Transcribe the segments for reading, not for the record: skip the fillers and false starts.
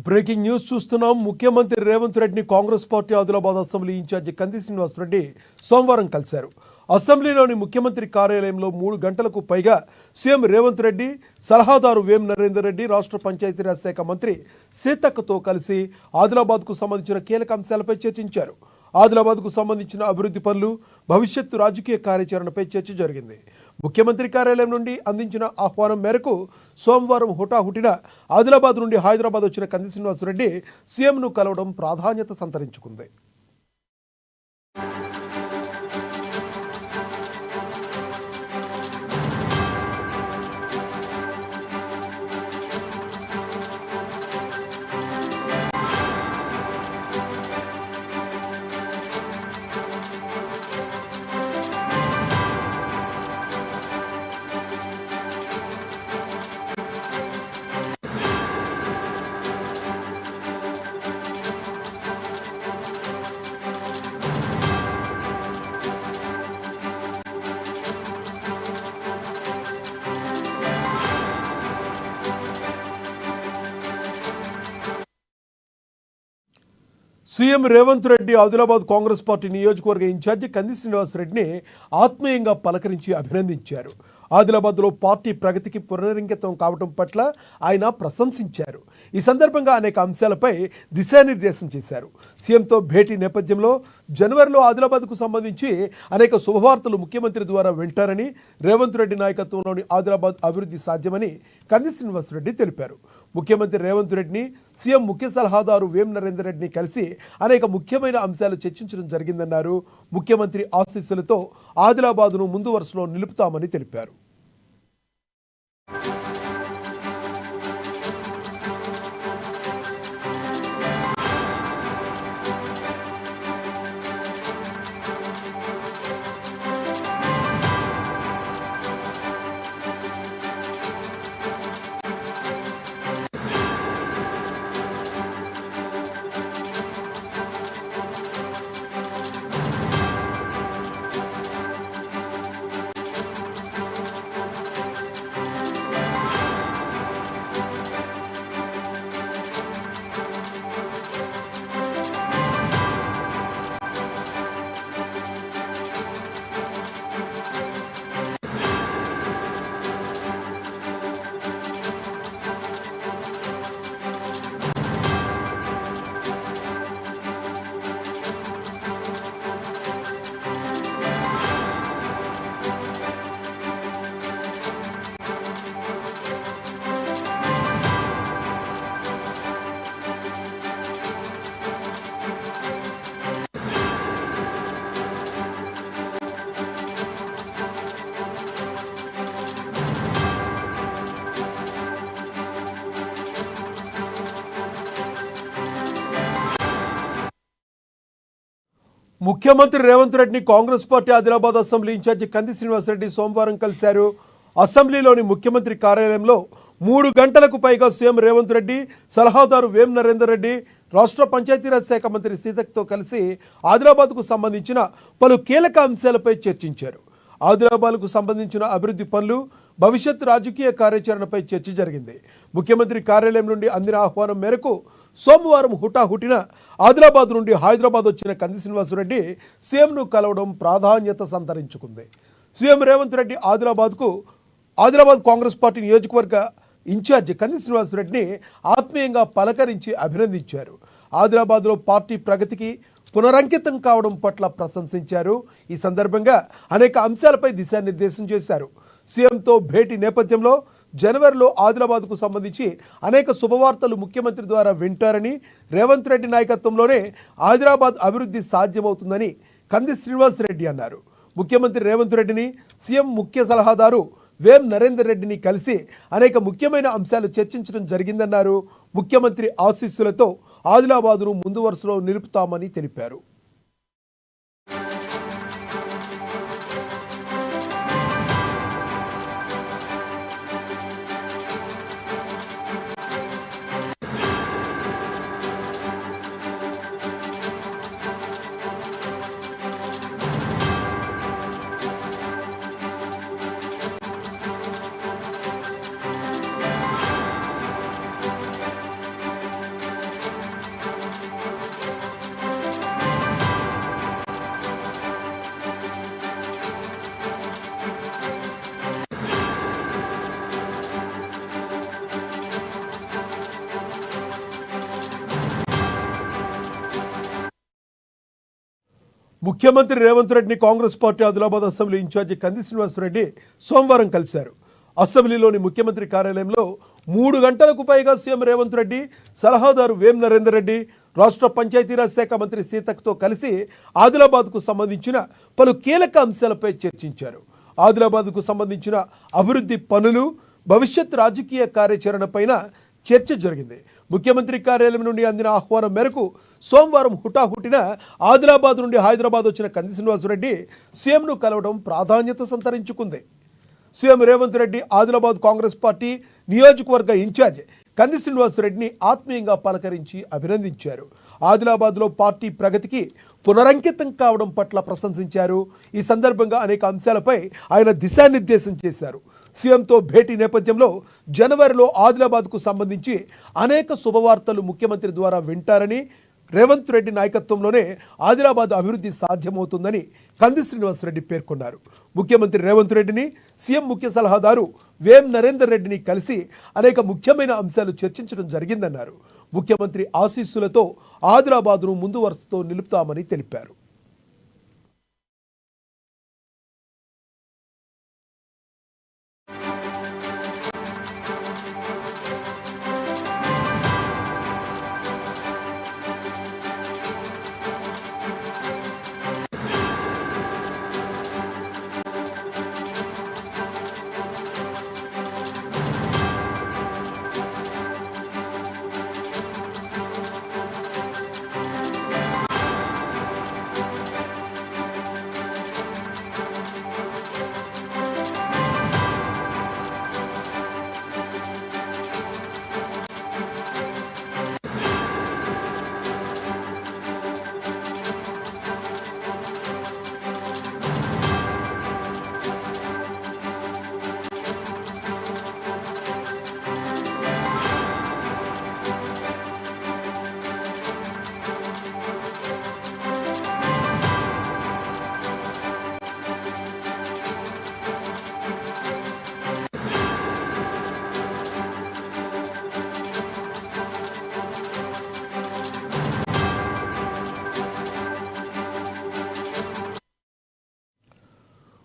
Breaking news చూస్తున్నాం. ముఖ్యమంత్రి రేవంత్ రెడ్డిని Congress party Adilabad assembly incharge Kandi Srinivas Reddy సోమవారం కలిశారు. అసెంబ్లీలోని ముఖ్యమంత్రి కార్యాలయంలో 3 గంటలకు పైగా సీఎం రేవంత్ రెడ్డి, సలహాదారు వేం నరేందర్ రెడ్డి, రాష్ట్ర పంచాయతీరాజ్ శాఖ మంత్రి సీతక్కతో కలిసి ఆదిలాబాద్కు సంబంధించిన కీలక అంశాలపై చర్చించారు. ఆదిలాబాద్కు సంబంధించిన అభివృద్ధి పనులు, భవిష్యత్తు రాజకీయ కార్యాచరణపై చర్చ జరిగింది. ముఖ్యమంత్రి కార్యాలయం నుండి అందించిన ఆహ్వానం మేరకు సోమవారం హుటాహుటిన ఆదిలాబాద్ నుండి హైదరాబాద్ వచ్చిన కంది శ్రీనివాస్ రెడ్డి సీఎంను కలవడం ప్రాధాన్యత సంతరించుకుంది. సీఎం రేవంత్ రెడ్డి ఆదిలాబాద్ కాంగ్రెస్ పార్టీ నియోజకవర్గ ఇన్ఛార్జి కంది శ్రీనివాస్ రెడ్డిని ఆత్మీయంగా పలకరించి అభినందించారు. ఆదిలాబాద్లో పార్టీ ప్రగతికి పునరంకితం కావడం పట్ల ఆయన ప్రశంసించారు. ఈ సందర్భంగా అనేక అంశాలపై దిశానిర్దేశం చేశారు. సీఎంతో భేటీ నేపథ్యంలో జనవరిలో ఆదిలాబాద్కు సంబంధించి అనేక శుభవార్తలు ముఖ్యమంత్రి ద్వారా వింటారని, రేవంత్ రెడ్డి నాయకత్వంలోని ఆదిలాబాద్ అభివృద్ధి సాధ్యమని కంది శ్రీనివాస్ రెడ్డి తెలిపారు. ముఖ్యమంత్రి రేవంత్ రెడ్డిని, సీఎం ముఖ్య సలహాదారు వేం నరేందర్ రెడ్డిని కలిసి అనేక ముఖ్యమైన అంశాలు చర్చించడం జరిగిందన్నారు. ముఖ్యమంత్రి ఆశీస్సులతో ఆదిలాబాద్ను ముందు వరుసలో నిలుపుతామని తెలిపారు. ముఖ్యమంత్రి రేవంత్ రెడ్డిని Congress party Adilabad assembly incharge Kandi Srinivas Reddy సోమవారం కలిశారు. అసెంబ్లీలోని ముఖ్యమంత్రి కార్యాలయంలో 3 గంటలకు పైగా సీఎం రేవంత్ రెడ్డి, సలహాదారు వేం నరేందర్ రెడ్డి, రాష్ట్ర పంచాయతీరాజ్ శాఖ మంత్రి సీతక్తో కలిసి ఆదిలాబాద్కు సంబంధించిన పలు కీలక అంశాలపై చర్చించారు. ఆదిలాబాద్కు సంబంధించిన అభివృద్ధి పనులు, భవిష్యత్ రాజకీయ కార్యాచరణపై చర్చ జరిగింది. ముఖ్యమంత్రి కార్యాలయం నుండి అందిన ఆహ్వానం మేరకు సోమవారం హుటాహుటిన ఆదిలాబాద్ నుండి హైదరాబాద్ వచ్చిన కంది శ్రీనివాస్ రెడ్డి సీఎంను కలవడం ప్రాధాన్యత సంతరించుకుంది. సీఎం రేవంత్ రెడ్డి ఆదిలాబాద్ కాంగ్రెస్ పార్టీ నియోజకవర్గ ఇన్ఛార్జి కంది శ్రీనివాస్ రెడ్డిని ఆత్మీయంగా పలకరించి అభినందించారు. ఆదిలాబాద్లో పార్టీ ప్రగతికి పునరంకితం కావడం పట్ల ప్రశంసించారు. ఈ సందర్భంగా అనేక అంశాలపై దిశానిర్దేశం చేశారు. సీఎంతో భేటీ నేపథ్యంలో జనవరిలో ఆదిలాబాద్కు సంబంధించి అనేక శుభవార్తలు ముఖ్యమంత్రి ద్వారా వింటారని, రేవంత్ రెడ్డి నాయకత్వంలోనే ఆదిలాబాద్ అభివృద్ధి సాధ్యమవుతుందని కంది శ్రీనివాస్ రెడ్డి అన్నారు. ముఖ్యమంత్రి రేవంత్ రెడ్డిని, సీఎం ముఖ్య సలహాదారు వేం నరేందర్ రెడ్డిని కలిసి అనేక ముఖ్యమైన అంశాలు చర్చించడం జరిగిందన్నారు. ముఖ్యమంత్రి ఆశీస్సులతో ఆదిలాబాద్ను ముందు వరుసలో నిలుపుతామని తెలిపారు. ముఖ్యమంత్రి రేవంత్ రెడ్డిని Congress party Adilabad assembly incharge Kandi Srinivasa Reddy సోమవారం కలిశారు. అసెంబ్లీలోని ముఖ్యమంత్రి కార్యాలయంలో 3 గంటలకు పైగా సీఎం రేవంత్ రెడ్డి, సలహాదారు వేం నరేందర్ రెడ్డి, రాష్ట్ర పంచాయతీరాజ్ శాఖ మంత్రి సీతక్తో కలిసి ఆదిలాబాద్కు సంబంధించిన పలు కీలక అంశాలపై చర్చించారు. ఆదిలాబాద్కు సంబంధించిన అభివృద్ధి పనులు, భవిష్యత్ రాజకీయ కార్యాచరణపైన చర్చ జరిగింది. ముఖ్యమంత్రి కార్యాలయం నుండి అందిన ఆహ్వానం మేరకు సోమవారం హుటాహుటిన ఆదిలాబాద్ నుండి హైదరాబాద్ వచ్చిన కంది శ్రీనివాసరెడ్డి సీఎంను కలవడం ప్రాధాన్యత సంతరించుకుంది. సీఎం రేవంత్ రెడ్డి ఆదిలాబాద్ కాంగ్రెస్ పార్టీ నియోజకవర్గ ఇన్ఛార్జ్ కంది శ్రీనివాసరెడ్డిని ఆత్మీయంగా పలకరించి అభినందించారు. ఆదిలాబాద్లో పార్టీ ప్రగతికి పునరంకితం కావడం పట్ల ప్రశంసించారు. ఈ సందర్భంగా అనేక అంశాలపై ఆయన దిశానిర్దేశం చేశారు. సీఎంతో భేటీ నేపథ్యంలో జనవరిలో ఆదిలాబాద్కు సంబంధించి అనేక శుభవార్తలు ముఖ్యమంత్రి ద్వారా వింటారని, రేవంత్ రెడ్డి నాయకత్వంలోనే ఆదిలాబాద్ అభివృద్ధి సాధ్యమవుతుందని కంది శ్రీనివాసరెడ్డి పేర్కొన్నారు. ముఖ్యమంత్రి రేవంత్ రెడ్డిని, సీఎం ముఖ్య సలహాదారు వేం నరేందర్ రెడ్డిని కలిసి అనేక ముఖ్యమైన అంశాలు చర్చించడం జరిగిందన్నారు. ముఖ్యమంత్రి ఆశీస్సులతో ఆదిలాబాద్ను ముందు వరుసతో నిలుపుతామని తెలిపారు.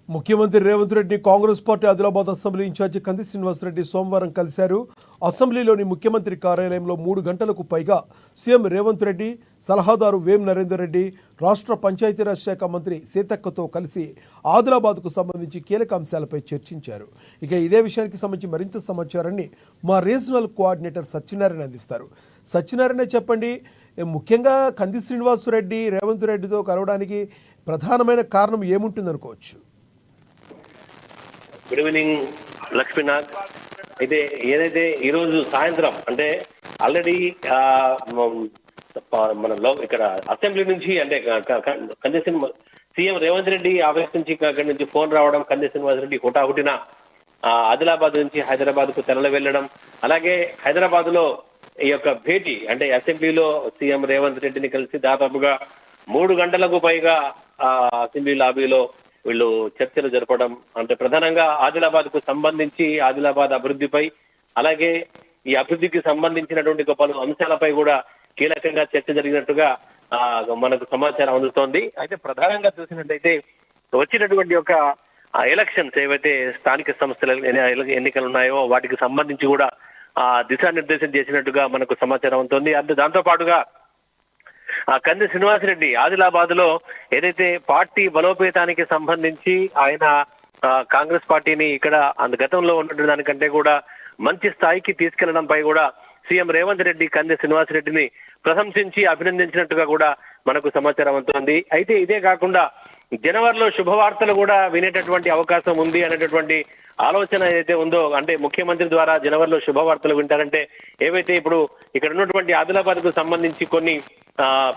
ముఖ్యమంత్రి రేవంత్ రెడ్డిని Congress party Adilabad assembly incharge Kandi Srinivasa Reddy సోమవారం కలిశారు. అసెంబ్లీలోని ముఖ్యమంత్రి కార్యాలయంలో 3 గంటలకు పైగా సీఎం రేవంత్ రెడ్డి, సలహాదారు వేం నరేందర్ రెడ్డి, రాష్ట్ర పంచాయతీరాజ్ శాఖ మంత్రి సీతక్కతో కలిసి ఆదిలాబాద్కు సంబంధించి కీలక అంశాలపై చర్చించారు. ఇక ఇదే విషయానికి సంబంధించి మరింత సమాచారాన్ని మా రీజనల్ కోఆర్డినేటర్ సత్యనారాయణ అందిస్తారు. సత్యనారాయణ, చెప్పండి, ముఖ్యంగా కంది శ్రీనివాసరెడ్డి రేవంత్ రెడ్డితో కలవడానికి ప్రధానమైన కారణం ఏముంటుందనుకోవచ్చు? Good evening Lakshminath. అయితే ఏదైతే ఈరోజు సాయంత్రం అంటే ఆల్రెడీ మన ఇక్కడ అసెంబ్లీ నుంచి అంటే కంది సీఎం రేవంత్ రెడ్డి ఆఫీస్ నుంచి అక్కడి నుంచి ఫోన్ రావడం, కంది శ్రీనివాసరెడ్డి హుటాహుటిన ఆదిలాబాద్ నుంచి హైదరాబాద్ కు తెరలి వెళ్ళడం, అలాగే హైదరాబాద్ లో ఈ యొక్క భేటీ అంటే అసెంబ్లీలో సీఎం రేవంత్ రెడ్డిని కలిసి దాదాపుగా 3 గంటలకు పైగా అసెంబ్లీ లాబీలో వీళ్ళు చర్చలు జరపడం, అంటే ప్రధానంగా ఆదిలాబాద్ కు సంబంధించి ఆదిలాబాద్ అభివృద్ధిపై, అలాగే ఈ అభివృద్ధికి సంబంధించినటువంటి పలు అంశాలపై కూడా కీలకంగా చర్చ జరిగినట్టుగా మనకు సమాచారం అందుతోంది. అయితే ప్రధానంగా చూసినట్టయితే వచ్చినటువంటి యొక్క ఎలక్షన్స్ ఏవైతే స్థానిక సంస్థల ఎన్నికలు ఉన్నాయో వాటికి సంబంధించి కూడా దిశానిర్దేశం చేసినట్టుగా మనకు సమాచారం అందుతోంది. దాంతో పాటుగా కంది శ్రీనివాసరెడ్డి ఆదిలాబాద్ లో ఏదైతే పార్టీ బలోపేతానికి సంబంధించి ఆయన కాంగ్రెస్ పార్టీని ఇక్కడ గతంలో ఉన్నటువంటి దానికంటే కూడా మంచి స్థాయికి తీసుకెళ్లడంపై కూడా సీఎం రేవంత్ రెడ్డి కంది శ్రీనివాసరెడ్డిని ప్రశంసించి అభినందించినట్టుగా కూడా మనకు సమాచారం అందుతుంది. అయితే ఇదే కాకుండా జనవరిలో శుభవార్తలు కూడా వినేటటువంటి అవకాశం ఉంది అనేటటువంటి ఆలోచన ఏదైతే ఉందో, అంటే ముఖ్యమంత్రి ద్వారా జనవరిలో శుభవార్తలు వింటారంటే ఏవైతే ఇప్పుడు ఇక్కడ ఉన్నటువంటి ఆదిలాబాద్ కు సంబంధించి కొన్ని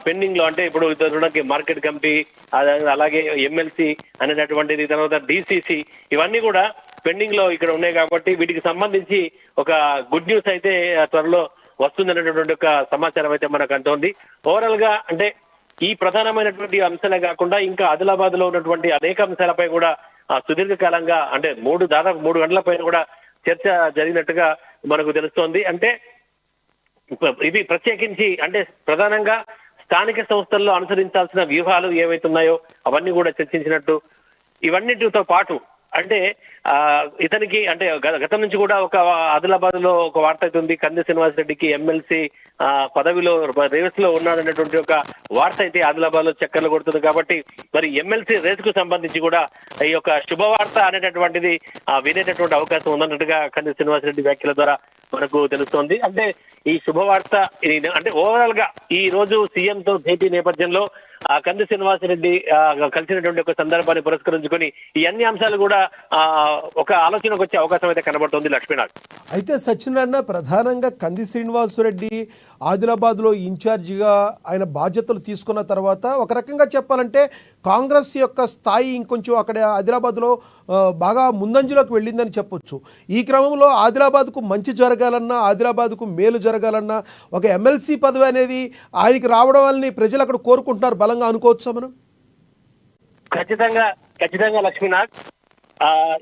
పెండింగ్ లో, అంటే ఇప్పుడు చూడడానికి మార్కెట్ కమిటీ, అలాగే ఎమ్మెల్సీ అనేటటువంటిది, తర్వాత డిసిసి, ఇవన్నీ కూడా పెండింగ్ లో ఇక్కడ ఉన్నాయి. కాబట్టి వీటికి సంబంధించి ఒక గుడ్ న్యూస్ అయితే త్వరలో వస్తుందనేటటువంటి ఒక సమాచారం అయితే మనకు అంటోంది. ఓవరాల్ గా అంటే ఈ ప్రధానమైనటువంటి అంశాలే కాకుండా ఇంకా ఆదిలాబాద్ లో ఉన్నటువంటి అనేక అంశాలపై కూడా సుదీర్ఘకాలంగా అంటే దాదాపు 3 గంటల పైన కూడా చర్చ జరిగినట్టుగా మనకు తెలుస్తోంది. అంటే ఇది ప్రత్యేకించి అంటే ప్రధానంగా స్థానిక సంస్థల్లో అనుసరించాల్సిన వ్యూహాలు ఏవైతున్నాయో అవన్నీ కూడా చర్చించినట్టు, ఇవన్నిటితో పాటు అంటే ఇతనికి అంటే గతం నుంచి కూడా ఒక ఆదిలాబాద్ లో ఒక వార్త అవుతుంది, కంది శ్రీనివాస్ రెడ్డికి ఎమ్మెల్సీ పదవిలో రేస్ లో ఉన్నాడనేటువంటి ఒక వార్త అయితే ఆదిలాబాద్ లో చక్కర్లు కొడుతుంది. కాబట్టి మరి ఎమ్మెల్సీ రేస్ కు సంబంధించి కూడా ఈ యొక్క శుభవార్త అనేటటువంటిది వినేటటువంటి అవకాశం ఉందన్నట్టుగా కంది శ్రీనివాస్ రెడ్డి వ్యాఖ్యల ద్వారా మనకు తెలుస్తోంది. అంటే ఈ శుభవార్త అంటే ఓవరాల్ గా ఈ రోజు సీఎం తో భేటీ నేపథ్యంలో కంది శ్రీనివాస్ రెడ్డి కలిసినటువంటి ఒక సందర్భాన్ని పురస్కరించుకొని ఈ అన్ని అంశాలు కూడా ఒక ఆలోచనకు వచ్చే అవకాశం అయితే కనబడుతోంది లక్ష్మీనాథ్. అయితే సత్యనారాయణ, ప్రధానంగా కంది శ్రీనివాసరెడ్డి ఆదిలాబాద్లో ఇన్ఛార్జిగా ఆయన బాధ్యతలు తీసుకున్న తర్వాత ఒక రకంగా చెప్పాలంటే కాంగ్రెస్ యొక్క స్థాయి ఇంకొంచెం అక్కడ ఆదిలాబాద్లో బాగా ముందంజలోకి వెళ్ళిందని చెప్పొచ్చు. ఈ క్రమంలో ఆదిలాబాద్కు మంచి జరగాలన్నా, ఆదిలాబాద్కు మేలు జరగాలన్నా ఒక ఎమ్మెల్సీ పదవి అనేది ఆయనకి రావడం వల్లని ప్రజలు అక్కడ కోరుకుంటున్నారు బలంగా అనుకోవచ్చా మనం? ఖచ్చితంగా లక్ష్మీనాథ్,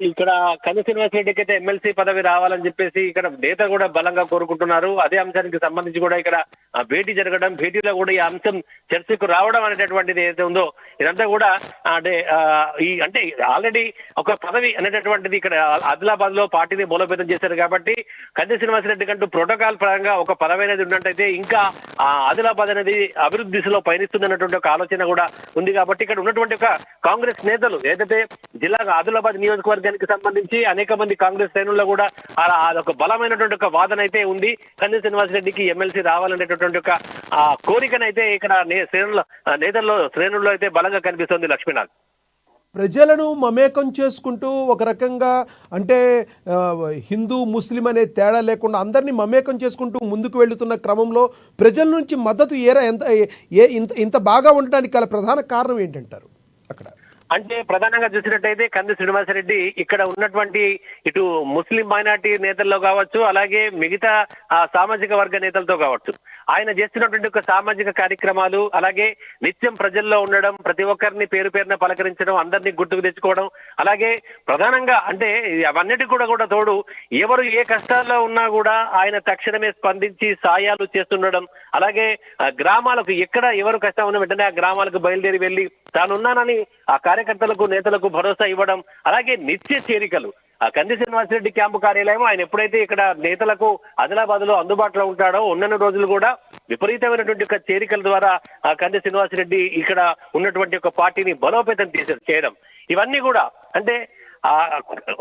ఇక్కడ కంది శ్రీనివాస్ రెడ్డికి అయితే ఎమ్మెల్సీ పదవి రావాలని చెప్పేసి ఇక్కడ నేత కూడా బలంగా కోరుకుంటున్నారు. అదే అంశానికి సంబంధించి కూడా ఇక్కడ భేటీ జరగడం, భేటీలో కూడా ఈ అంశం చర్చకు రావడం అనేటటువంటిది ఏదైతే ఉందో ఇదంతా కూడా అంటే ఆల్రెడీ ఒక పదవి అనేటటువంటిది ఇక్కడ ఆదిలాబాద్ లో పార్టీని బలోపేతం చేశారు. కాబట్టి కంది శ్రీనివాస్ రెడ్డి కంటూ ప్రోటోకాల్ పరంగా ఒక పదవి అనేది ఉన్నట్టయితే ఇంకా ఆదిలాబాద్ అనేది అభివృద్ధి దిశలో పయనిస్తుందన్నటువంటి ఒక ఆలోచన కూడా ఉంది. కాబట్టి ఇక్కడ ఉన్నటువంటి ఒక కాంగ్రెస్ నేతలు ఏదైతే జిల్లా ఆదిలాబాద్ నియోజకవర్గానికి సంబంధించి అనేక మంది కాంగ్రెస్ శ్రేణుల్లో కూడా అదొక బలమైనటువంటి ఒక వాదన అయితే ఉంది. కంది శ్రీనివాస్ రెడ్డికి ఎమ్మెల్సీ రావాలనేటటువంటి ఒక కోరికనైతే ఇక్కడ శ్రేణుల్లో అయితే బలంగా కనిపిస్తుంది లక్ష్మీనాథ్. ప్రజలను మమేకం చేసుకుంటూ ఒక రకంగా అంటే హిందూ ముస్లిం అనే తేడా లేకుండా అందరినీ మమేకం చేసుకుంటూ ముందుకు వెళుతున్న క్రమంలో ప్రజల నుంచి మద్దతు ఇంత బాగా ఉండడానికి గల ప్రధాన కారణం ఏంటంటారు అక్కడ? అంటే ప్రధానంగా చూసినట్టయితే కంది శ్రీనివాసరెడ్డి ఇక్కడ ఉన్నటువంటి ఇటు ముస్లిం మైనార్టీ నేతల్లో కావచ్చు, అలాగే మిగతా సామాజిక వర్గ నేతలతో కావచ్చు, ఆయన చేస్తున్నటువంటి ఒక సామాజిక కార్యక్రమాలు, అలాగే నిత్యం ప్రజల్లో ఉండడం, ప్రతి ఒక్కరిని పేరు పేరున పలకరించడం, అందరినీ గుర్తుకు తెచ్చుకోవడం, అలాగే ప్రధానంగా అంటే అవన్నిటి కూడా తోడు ఎవరు ఏ కష్టాల్లో ఉన్నా కూడా ఆయన తక్షణమే స్పందించి సాయాలు చేస్తుండడం, అలాగే గ్రామాలకు ఎక్కడ ఎవరు కష్టం ఉన్న వెంటనే ఆ గ్రామాలకు బయలుదేరి వెళ్లి తానున్నానని ఆ కార్యకర్తలకు నేతలకు భరోసా ఇవ్వడం, అలాగే నిత్య చేరికలు. ఆ కంది శ్రీనివాసరెడ్డి క్యాంపు కార్యాలయం ఆయన ఎప్పుడైతే ఇక్కడ నేతలకు ఆదిలాబాద్ లో అందుబాటులో ఉంటాడో ఉన్న రోజులు కూడా విపరీతమైనటువంటి ఒక చేరికల ద్వారా ఆ కంది శ్రీనివాసరెడ్డి ఇక్కడ ఉన్నటువంటి ఒక పార్టీని బలోపేతం చేయడం, ఇవన్నీ కూడా అంటే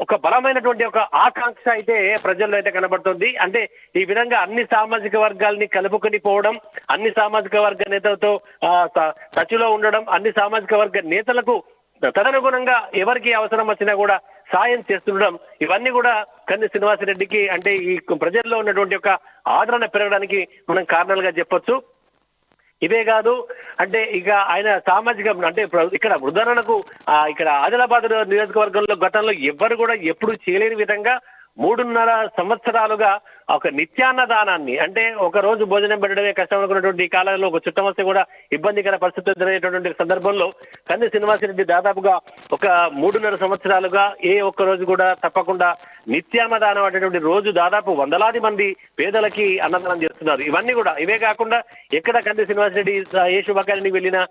ఒక బలమైనటువంటి ఒక ఆకాంక్ష అయితే ప్రజల్లో అయితే కనబడుతుంది. అంటే ఈ విధంగా అన్ని సామాజిక వర్గాల్ని కలుపుకొని పోవడం, అన్ని సామాజిక వర్గ నేతలతో టచ్లో ఉండడం, అన్ని సామాజిక వర్గ నేతలకు తదనుగుణంగా ఎవరికి అవసరం వచ్చినా కూడా సాయం చేస్తుండడం, ఇవన్నీ కూడా కంది శ్రీనివాసరెడ్డికి అంటే ఈ ప్రజల్లో ఉన్నటువంటి ఒక ఆదరణ పెరగడానికి మనం కారణాలుగా చెప్పొచ్చు. ఇవే కాదు అంటే ఇక ఆయన సామాజిక అంటే ఇక్కడ ఉదాహరణకు ఇక్కడ ఆదిలాబాద్ నియోజకవర్గంలో గతంలో ఎవ్వరు కూడా ఎప్పుడు చేయలేని విధంగా 3.5 సంవత్సరాలుగా ఒక నిత్యాన్నదానాన్ని అంటే ఒక రోజు భోజనం పెట్టడమే కష్టం అనుకున్నటువంటి ఈ కాలంలో ఒక చుట్టం వస్తే కూడా ఇబ్బందికర పరిస్థితులు ఎదురయ్యేటటువంటి సందర్భంలో కంది శ్రీనివాసరెడ్డి దాదాపుగా ఒక 3.5 సంవత్సరాలుగా ఏ ఒక్క రోజు కూడా తప్పకుండా నిత్యాన్నదానం అనేటువంటి రోజు దాదాపు వందలాది మంది పేదలకి అన్నదానం చేస్తున్నారు. ఇవన్నీ కూడా ఇవే కాకుండా ఎక్కడ కంది శ్రీనివాసరెడ్డి ఏ శుభకార్యానికి వెళ్ళినా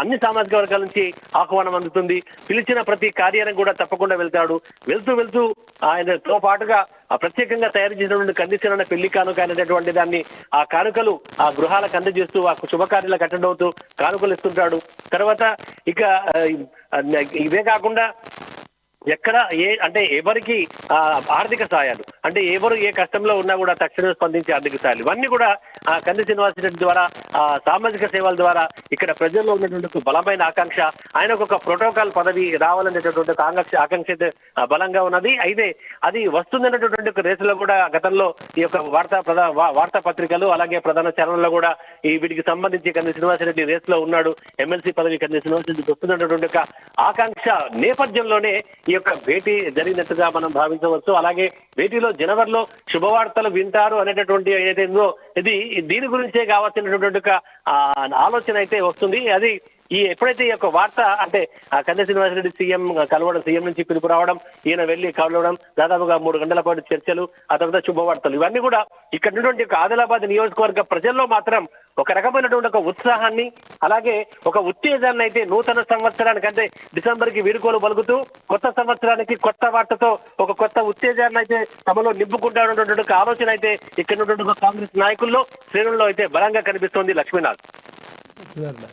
అన్ని సామాజిక వర్గాల నుంచి ఆహ్వానం అందుతుంది. పిలిచిన ప్రతి కార్యాలయం కూడా తప్పకుండా వెళ్తాడు. వెళ్తూ ఆయనతో పాటుగా ప్రత్యేకంగా తయారు చేసినటువంటి కండిషన్ పెళ్లి కానుక అనేటటువంటి దాన్ని ఆ కానుకలు ఆ గృహాలకు అందజేస్తూ ఆ శుభకార్యాలకు అటెండ్ అవుతూ కానుకలు ఇస్తుంటాడు. తర్వాత ఇక ఇవే కాకుండా ఎక్కడ అంటే ఎవరికి ఆర్థిక సాయాలు అంటే ఎవరు ఏ కష్టంలో ఉన్నా కూడా తక్షణమే స్పందించే ఆర్థిక సాయాలు, ఇవన్నీ కూడా కంది శ్రీనివాసరెడ్డి ద్వారా సామాజిక సేవల ద్వారా ఇక్కడ ప్రజల్లో ఉన్నటువంటి బలమైన ఆకాంక్ష, ఆయనకు ఒక ప్రోటోకాల్ పదవి రావాలనేటటువంటి ఆకాంక్ష అయితే బలంగా ఉన్నది. అయితే అది వస్తుందనేటటువంటి ఒక రేసులో కూడా గతంలో ఈ యొక్క వార్తా పత్రికలు అలాగే ప్రధాన ఛానల్లో కూడా ఈ వీటికి సంబంధించి కంది శ్రీనివాసరెడ్డి రేసులో ఉన్నాడు, ఎమ్మెల్సీ పదవి కంది శ్రీనివాసరెడ్డికి వస్తున్నటువంటి ఒక ఆకాంక్ష నేపథ్యంలోనే ఈ యొక్క భేటీ జరిగినట్టుగా మనం భావించవచ్చు. అలాగే భేటీలో జనవరిలో శుభవార్తలు వింటారు అనేటటువంటి ఏదైందో దీని గురించే కావాల్సినటువంటి ఒక ఆలోచన అయితే వస్తుంది. అది ఎప్పుడైతే ఈ యొక్క వార్త అంటే కంది శ్రీనివాసరెడ్డి సీఎం నుంచి పిలుపు రావడం, ఈయన వెళ్లి కలవడం, దాదాపుగా 3 గంటల పాటు చర్చలు, ఆ తర్వాత శుభవార్తలు, ఇవన్నీ కూడా ఇక్కడ ఉన్నటువంటి ఆదిలాబాద్ నియోజకవర్గ ప్రజల్లో మాత్రం ఒక రకమైనటువంటి ఒక ఉత్సాహాన్ని అలాగే ఒక ఉత్తేజాన్ని అయితే నూతన సంవత్సరానికి అంటే డిసెంబర్ కి వీడుకోలు పలుకుతూ కొత్త సంవత్సరానికి కొత్త వార్తతో ఒక కొత్త ఉత్తేజాన్ని అయితే తమలో నింపుకుంటాడన్నటువంటి ఒక ఆలోచన అయితే ఇక్కడ ఉన్నటువంటి కాంగ్రెస్ నాయకుల్లో శ్రేణుల్లో అయితే బలంగా కనిపిస్తోంది లక్ష్మీనాథ్. చూడాలి.